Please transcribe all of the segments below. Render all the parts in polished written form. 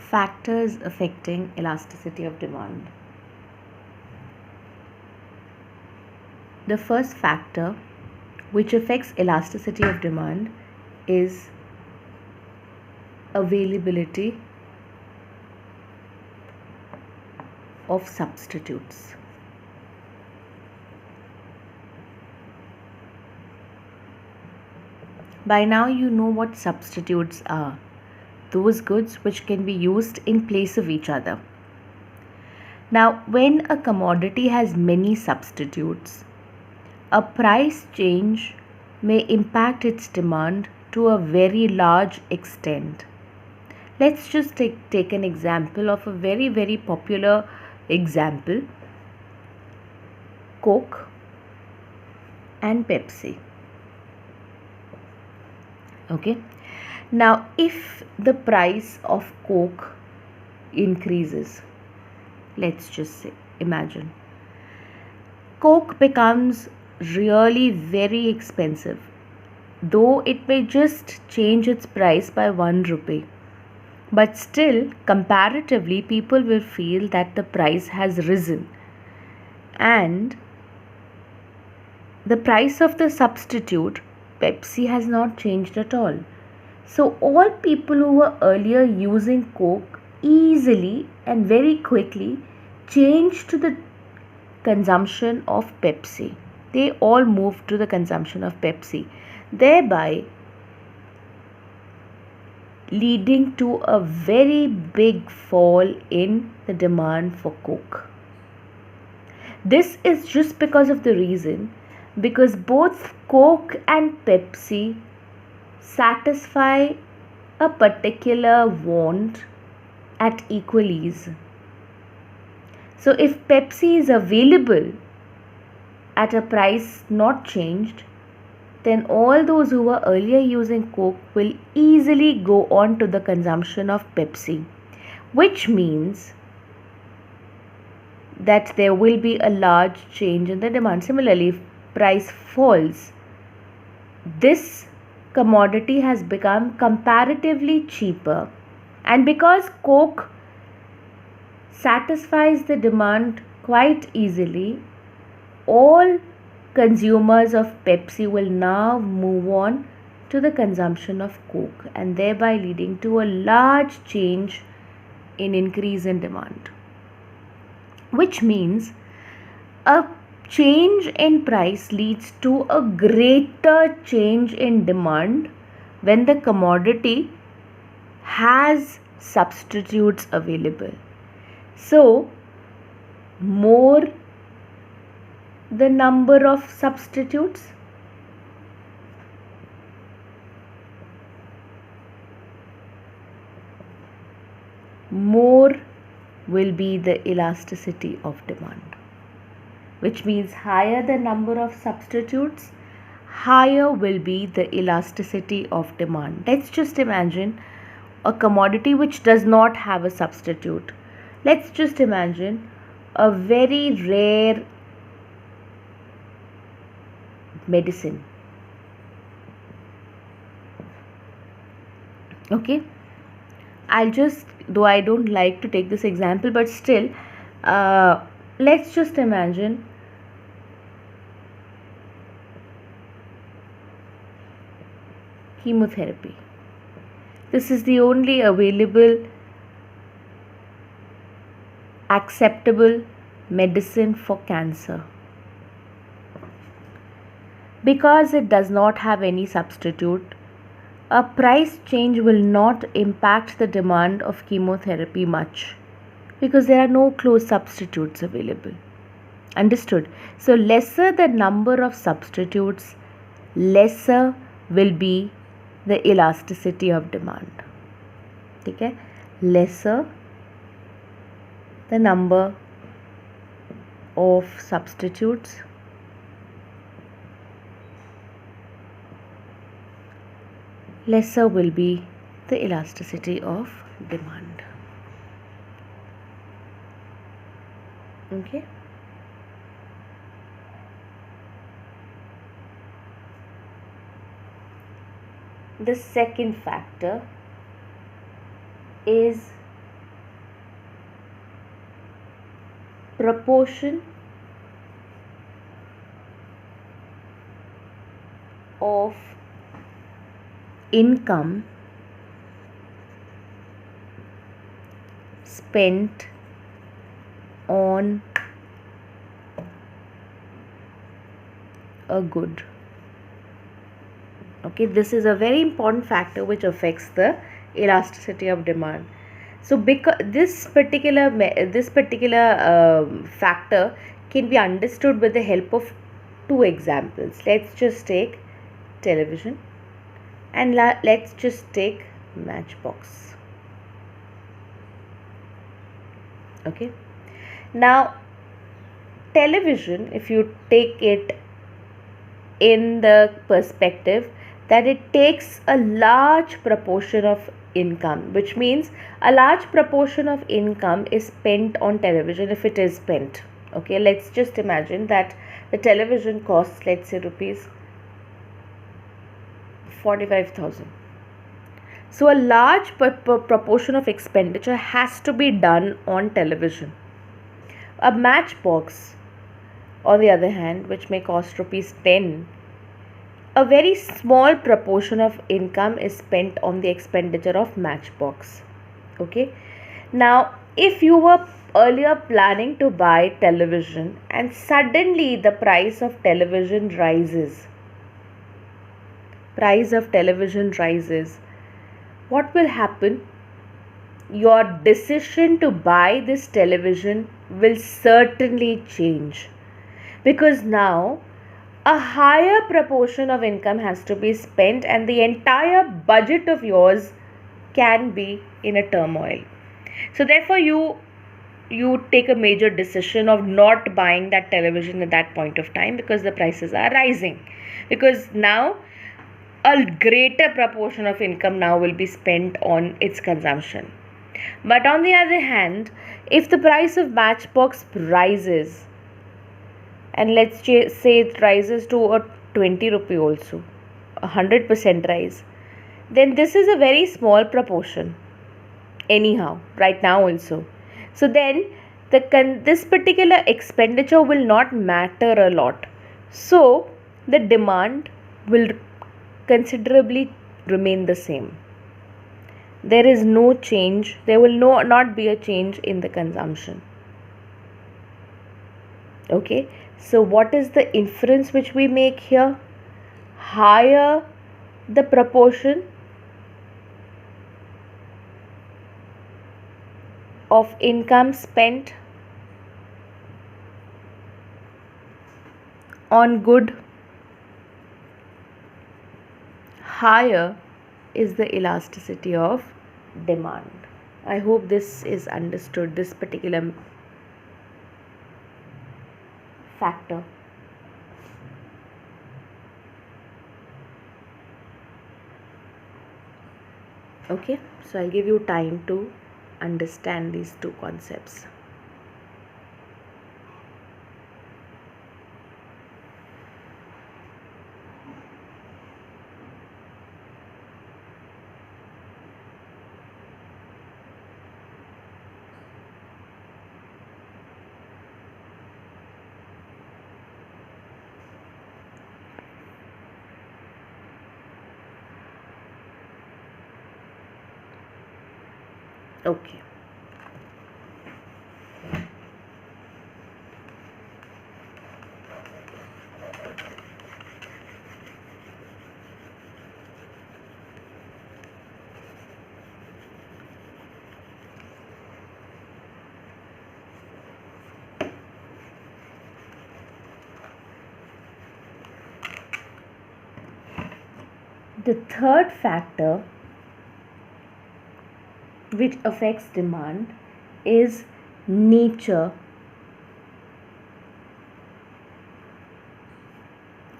Factors affecting elasticity of demand. The first factor which affects elasticity of demand is availability of substitutes. By now you know what substitutes are. Those goods which can be used in place of each other. Now, when a commodity has many substitutes, a price change may impact its demand to a very large extent. Let's just take an example of a very, very popular example: Coke and Pepsi. Okay. Now, if the price of Coke increases, let's just say, imagine, Coke becomes really very expensive, though it may just change its price by 1 rupee. But still, comparatively, people will feel that the price has risen, and the price of the substitute, Pepsi, has not changed at all. So, all people who were earlier using Coke easily and very quickly changed to the consumption of Pepsi. They all moved to the consumption of Pepsi, thereby leading to a very big fall in the demand for Coke. This is just because of the reason because both Coke and Pepsi satisfy a particular want at equal ease. So if Pepsi is available at a price not changed, then all those who were earlier using Coke will easily go on to the consumption of Pepsi, which means that there will be a large change in the demand. Similarly, if price falls, this commodity has become comparatively cheaper, and because Coke satisfies the demand quite easily, all consumers of Pepsi will now move on to the consumption of Coke, and thereby leading to a large change in increase in demand, which means a change in price leads to a greater change in demand when the commodity has substitutes available. So, more the number of substitutes, more will be the elasticity of demand, which means higher the number of substitutes, higher will be the elasticity of demand. Let's just imagine a commodity which does not have a substitute. Let's just imagine a very rare medicine. Okay, though I don't like to take this example, but still, let's just imagine chemotherapy. This is the only available acceptable medicine for cancer. Because it does not have any substitute, a price change will not impact the demand of chemotherapy much because there are no close substitutes available. Understood? So, lesser the number of substitutes, lesser will be the elasticity of demand. Okay? Lesser the number of substitutes, lesser will be the elasticity of demand. Okay. The second factor is proportion of income spent on a good. Okay, this is a very important factor which affects the elasticity of demand. So because this particular factor can be understood with the help of two examples. Let's just take television and let's just take matchbox. Okay, now television, if you take it in the perspective that it takes a large proportion of income, which means a large proportion of income is spent on television if it is spent. Okay, let's just imagine that the television costs, let's say, rupees 45,000. So a large proportion of expenditure has to be done on television. A matchbox, on the other hand, which may cost rupees 10, a very small proportion of income is spent on the expenditure of matchbox. Okay, now if you were earlier planning to buy television and suddenly the price of television rises, what will happen? Your decision to buy this television will certainly change, because now a higher proportion of income has to be spent and the entire budget of yours can be in a turmoil. So therefore you take a major decision of not buying that television at that point of time because the prices are rising, because now a greater proportion of income now will be spent on its consumption. But on the other hand, if the price of matchbox rises, and let's say it rises to a 20 rupee also, 100% rise, then this is a very small proportion anyhow right now also. So then this particular expenditure will not matter a lot, so the demand will considerably remain the same. There is no change, there will not be a change in the consumption. Okay, so what is the inference which we make here? Higher the proportion of income spent on good, higher is the elasticity of demand. I hope this is understood, this particular factor. Okay, so I'll give you time to understand these two concepts. Okay. The third factor which affects demand is nature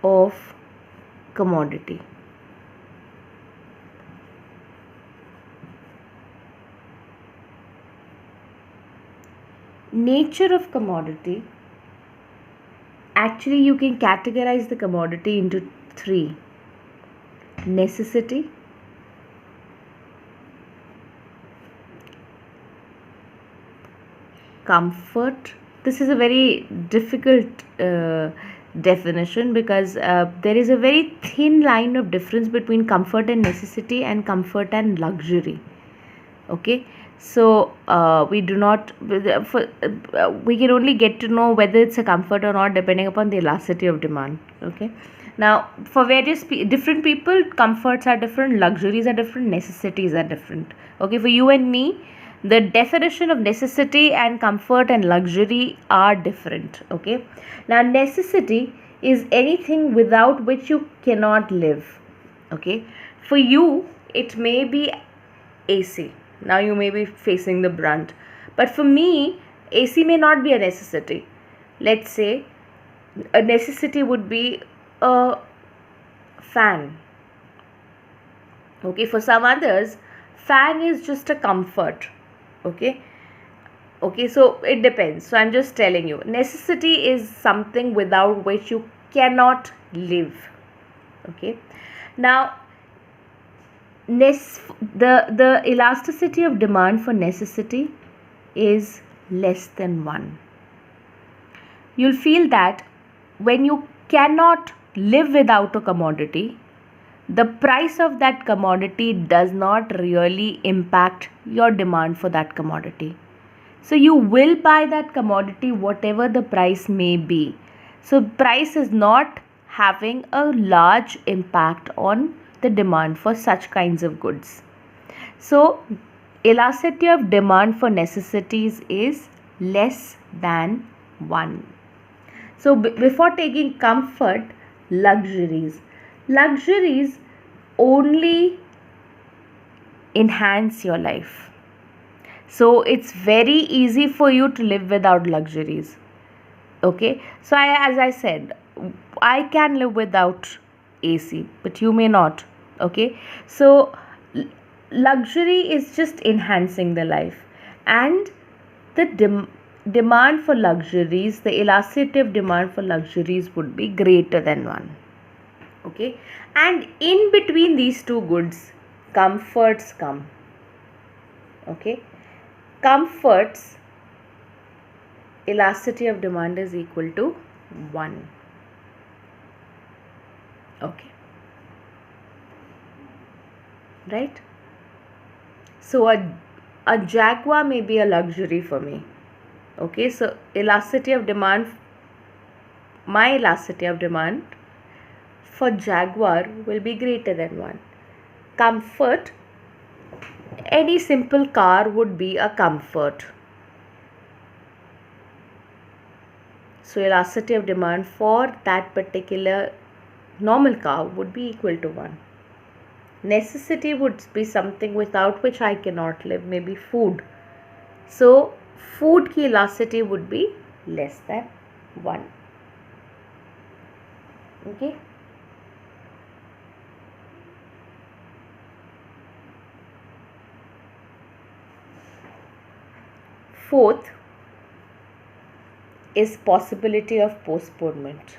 of commodity. Nature of commodity, actually you can categorize the commodity into three: necessity, comfort, this is a very difficult definition, because there is a very thin line of difference between comfort and necessity and comfort and luxury. Okay, so we do not we can only get to know whether it's a comfort or not depending upon the elasticity of demand. Okay, now for various different people, comforts are different, luxuries are different, necessities are different. Okay, for you and me, the definition of necessity and comfort and luxury are different. Okay, now necessity is anything without which you cannot live. Okay, for you it may be AC. Now you may be facing the brunt, but for me AC may not be a necessity. Let's say a necessity would be a fan. Okay, for some others fan is just a comfort. Okay, so it depends. So I'm just telling you, necessity is something without which you cannot live. Okay, now the elasticity of demand for necessity is less than 1. You'll feel that when you cannot live without a commodity, the price of that commodity does not really impact your demand for that commodity. So you will buy that commodity whatever the price may be. So price is not having a large impact on the demand for such kinds of goods. So elasticity of demand for necessities is less than 1. So before taking comfort, luxuries only enhance your life. So it's very easy for you to live without luxuries. Okay, so as I said, I can live without AC, but you may not. Okay, so luxury is just enhancing the life, and the demand for luxuries, the elasticity of demand for luxuries would be greater than 1. Okay, and in between these two goods, comforts come. Okay, comforts, elasticity of demand is equal to 1. Okay, right? So a Jaguar may be a luxury for me. Okay, so elasticity of demand, my elasticity of demand for Jaguar will be greater than 1. Comfort, any simple car would be a comfort. So elasticity of demand for that particular normal car would be equal to 1. Necessity would be something without which I cannot live, maybe food. So food ki elasticity would be less than 1. Okay. Fourth is possibility of postponement.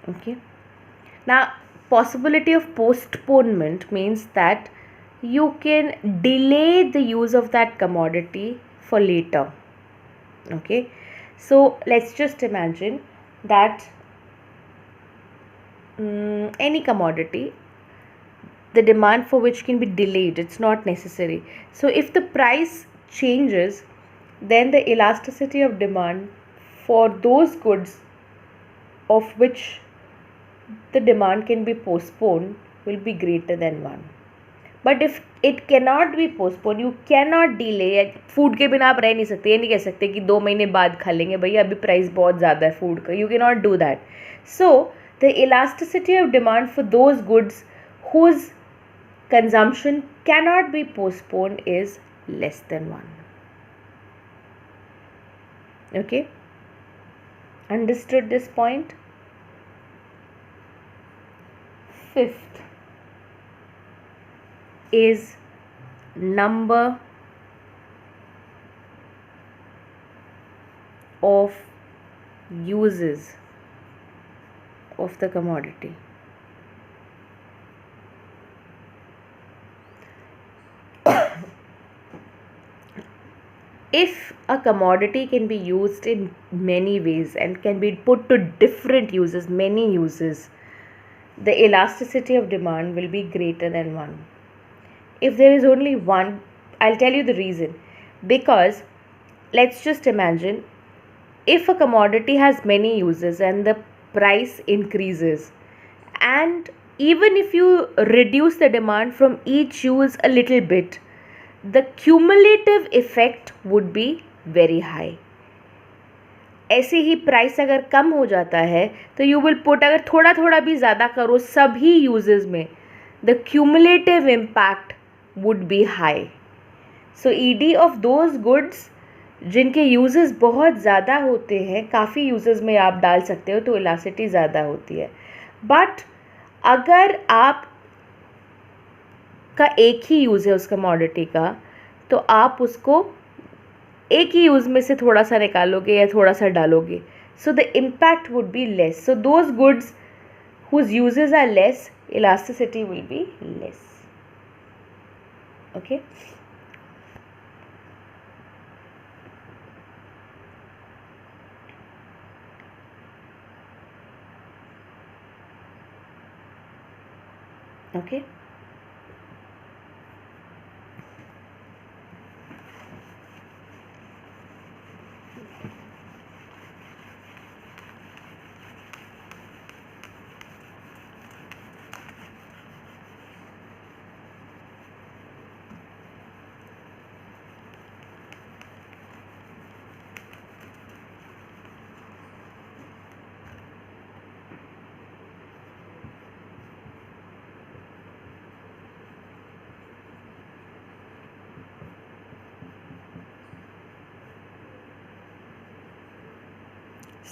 Okay, now possibility of postponement means that you can delay the use of that commodity for later. Okay, so let's just imagine that any commodity, the demand for which can be delayed, it's not necessary. So if the price changes, then the elasticity of demand for those goods of which the demand can be postponed will be greater than 1. But if it cannot be postponed, you cannot delay. Food के बिना आप रह नहीं सकते, ये नहीं कह सकते कि 2 महीने बाद खा लेंगे भैया, अभी प्राइस बहुत ज़्यादा है फूड का. You cannot do that. So the elasticity of demand for those goods whose consumption cannot be postponed is less than 1. Okay, understood this point? Fifth is number of uses of the commodity. if a commodity can be used in many ways and can be put to different uses, many uses, the elasticity of demand will be greater than one. If there is only one, I'll tell you the reason. Because let's just imagine, if a commodity has many uses and the price increases, and even if you reduce the demand from each use a little bit, the cumulative effect would be very high. ऐसे ही price अगर कम हो जाता है तो you will put, अगर थोड़ा थोड़ा भी ज़्यादा करो सभी यूजेस में, the cumulative impact would B high. So ED of those goods जिनके यूजेस बहुत ज़्यादा होते हैं, काफ़ी यूजेस में आप डाल सकते हो तो इलास्टिसिटी ज़्यादा होती है. बट अगर आप का एक ही यूज़ है उस कमोडिटी का, तो आप उसको एक ही यूज़ में से थोड़ा सा निकालोगे या थोड़ा सा डालोगे, so the impact would be less. So those goods whose uses are less, elasticity will be less. Okay, okay.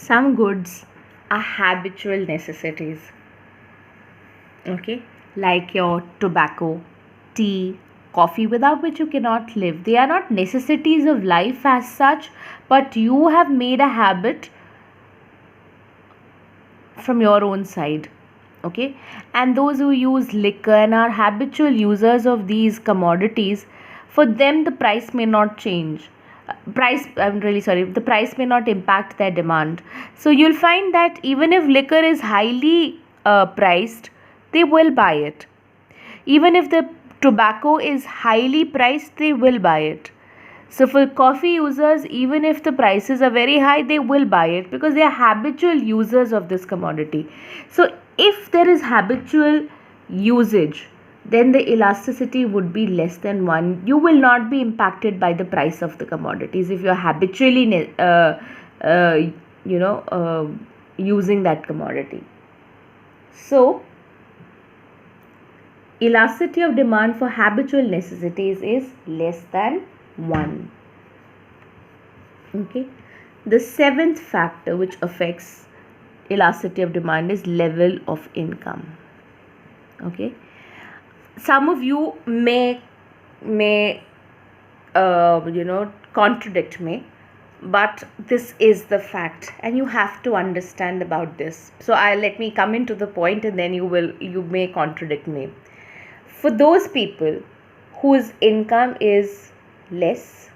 Some goods are habitual necessities, okay, like your tobacco, tea, coffee, without which you cannot live. They are not necessities of life as such, but you have made a habit from your own side, okay. And those who use liquor and are habitual users of these commodities, for them the price may not change. I'm really sorry, the price may not impact their demand. So you'll find that even if liquor is highly priced, they will buy it. Even if the tobacco is highly priced, they will buy it. So for coffee users, even if the prices are very high, they will buy it because they are habitual users of this commodity. So if there is habitual usage, then the elasticity would be less than 1. You will not be impacted by the price of the commodities if you are habitually using that commodity. So elasticity of demand for habitual necessities is less than 1. Okay. The seventh factor which affects elasticity of demand is level of income. Okay. Some of you may contradict me, but this is the fact and you have to understand about this. So let me come into the point and then you may contradict me. For those people whose income is less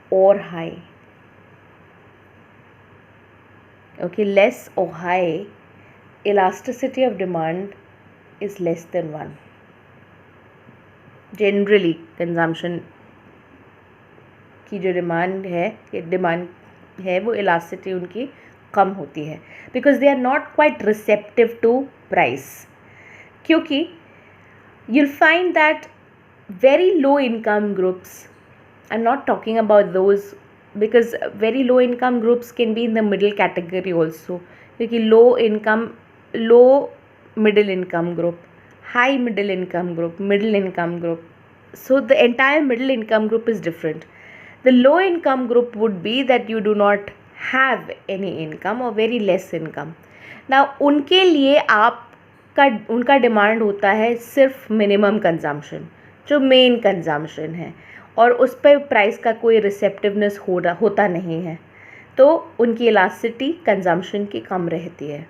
or high, okay, less or high, elasticity of demand is less than 1. Generally consumption की जो demand है वो elasticity उनकी कम होती है, because they are not quite receptive to price. क्योंकि you'll find that very low income groups, I'm not talking about those because very low income groups can be in the middle category also, क्योंकि low middle income group, high middle income group, middle income group, so the entire middle income group is different. The low income group would be that you do not have any income or very less income. Now उनके लिए उनका demand होता है सिर्फ minimum consumption, जो main consumption है, और उस पर प्राइस का कोई रिसेप्टिवनेस होता नहीं है, तो उनकी इलास्टिसिटी कंजम्पशन की कम रहती है.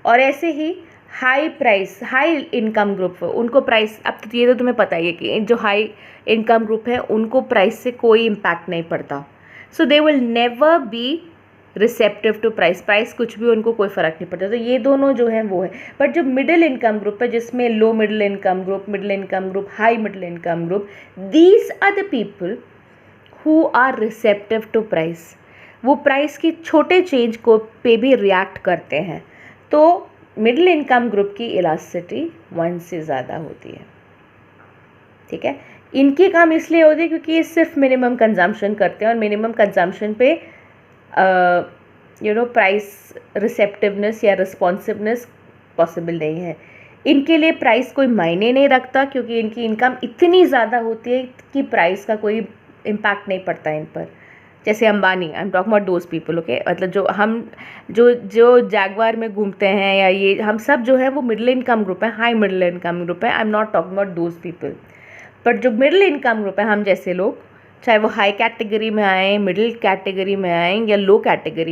और ऐसे ही high price, high income group, उनको प्राइस, अब तो ये तो तुम्हें पता ही है कि जो हाई इनकम ग्रुप है उनको प्राइस से कोई इम्पैक्ट नहीं पड़ता, so they will never be receptive to price, price कुछ भी उनको कोई फ़र्क नहीं पड़ता। तो ये दोनों जो हैं वो है। बट जो मिडिल इनकम ग्रुप है, जिसमें low middle income group, high middle income group, these are the people who are receptive to price. वो प्राइस की छोटे चेंज को पे भी रिएक्ट करते हैं। तो मिडिल इनकम ग्रुप की इलास्टिसिटी 1 से ज़्यादा होती है, ठीक है। इनकी काम इसलिए होती है क्योंकि ये सिर्फ मिनिमम कंजम्पशन करते हैं और मिनिमम कंजम्पशन पे प्राइस रिसेप्टिवनेस या रिस्पॉन्सिवनेस पॉसिबल नहीं है। इनके लिए प्राइस कोई मायने नहीं रखता क्योंकि इनकी इनकम इतनी ज़्यादा होती है कि प्राइस का कोई इम्पैक्ट नहीं पड़ता इन पर। जैसे Ambani, I am talking about those people, okay, मतलब जो हम जो जैगवार में घूमते हैं या ये हम सब जो है वो मिडिल इनकम ग्रुप है, हाई मिडिल इनकम ग्रुप है। I am not talking about those people, but जो मिडिल इनकम ग्रुप है, हम जैसे लोग, चाहे वो हाई कैटेगरी में आए, मिडिल कैटेगरी में आए या लो कैटेगरी